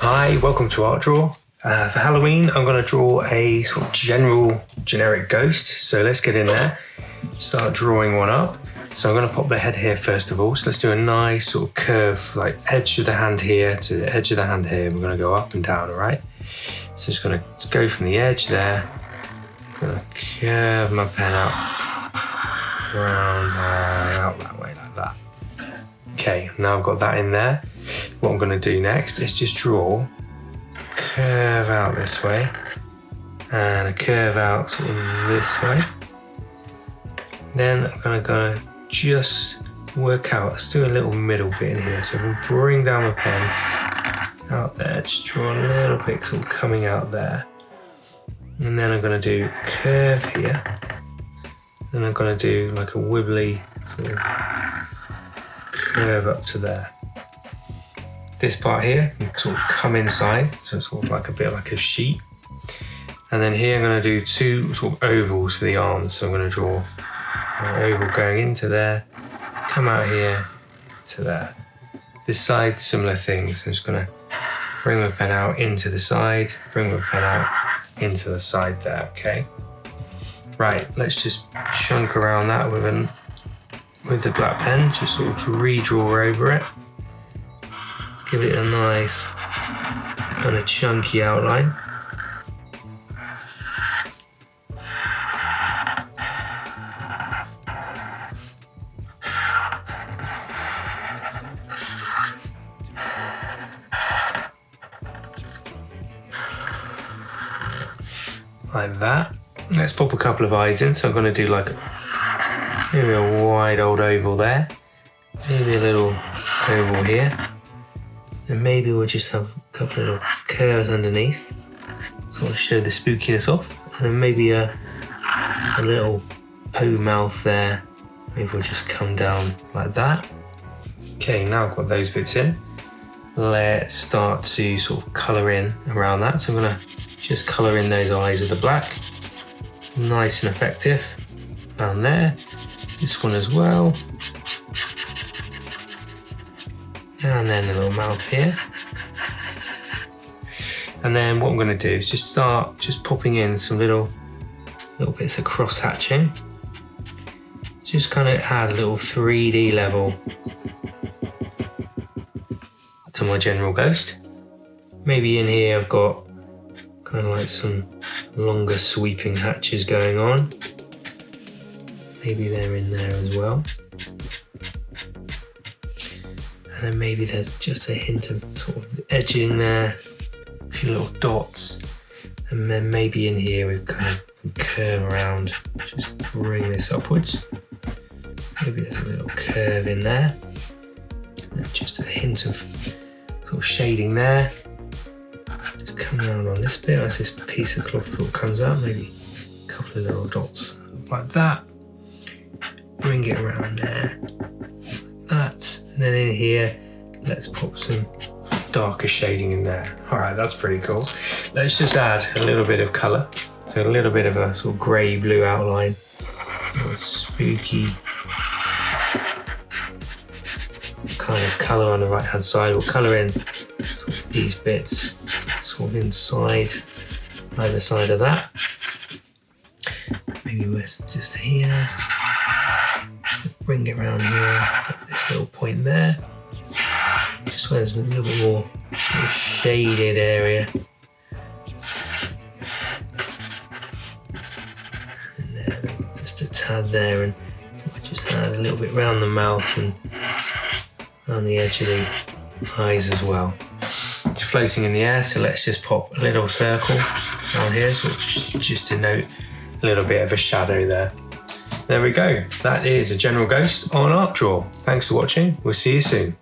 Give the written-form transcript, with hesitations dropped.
Hi, welcome to Art Draw. For Halloween, I'm going to draw a sort of generic ghost. So let's get in there, start drawing one up. So I'm going to pop the head here first of all. So let's do a nice sort of curve, like edge of the hand here to the edge of the hand here. We're going to go up and down, all right? So just going to go from the edge there. I'm going to curve my pen out, round out that way like that. Okay, now I've got that in there. What I'm going to do next is just draw, curve out this way, and a curve out sort of this way. Then I'm going to just work out, let's do a little middle bit in here. So I'm going to bring down my pen out there, just draw a little bit sort of coming out there. And then I'm going to do curve here. Then I'm going to do like a wibbly sort of curve up to there. This part here can sort of come inside, so it's sort of like a bit like a sheet. And then here I'm going to do two sort of ovals for the arms. So I'm going to draw an oval going into there, come out here to there. This side, similar things. So I'm just going to bring my pen out into the side, bring my pen out into the side there, okay? Right, let's just chunk around that with the black pen, just sort of redraw over it. Give it a nice kind of chunky outline. Like that. Let's pop a couple of eyes in. So I'm going to do like maybe a wide old oval there, maybe a little oval here. And maybe we'll just have a couple of little curves underneath, sort of show the spookiness off. And then maybe a little O mouth there. Maybe we'll just come down like that. Okay, now I've got those bits in. Let's start to sort of colour in around that. So I'm gonna just colour in those eyes with the black. Nice and effective. Down there. This one as well. And then a little mouth here. And then what I'm going to do is just start popping in some little bits of cross hatching. Just kind of add a little 3D level to my general ghost. Maybe in here I've got kind of like some longer sweeping hatches going on. Maybe they're in there as well. And then maybe there's just a hint of sort of edging there, a few little dots. And then maybe in here we've kind of curve around, just bring this upwards. Maybe there's a little curve in there. And just a hint of sort of shading there. Just come down on this bit as this piece of cloth sort of comes out, maybe a couple of little dots like that. Bring it around there, like that. And then in here, let's pop some darker shading in there. All right, that's pretty cool. Let's just add a little bit of color. So a little bit of a sort of gray blue outline, a little spooky kind of color on the right hand side. We'll color in sort of these bits, sort of inside, either side of that. Maybe we're just here. Bring it around here, this little point there. Just where there's a little bit more shaded area. And then just a tad there, and just add a little bit around the mouth and around the edge of the eyes as well. It's floating in the air, so let's just pop a little circle down here, so just denote a little bit of a shadow there. There we go. That is a general ghost on Art Draw. Thanks for watching. We'll see you soon.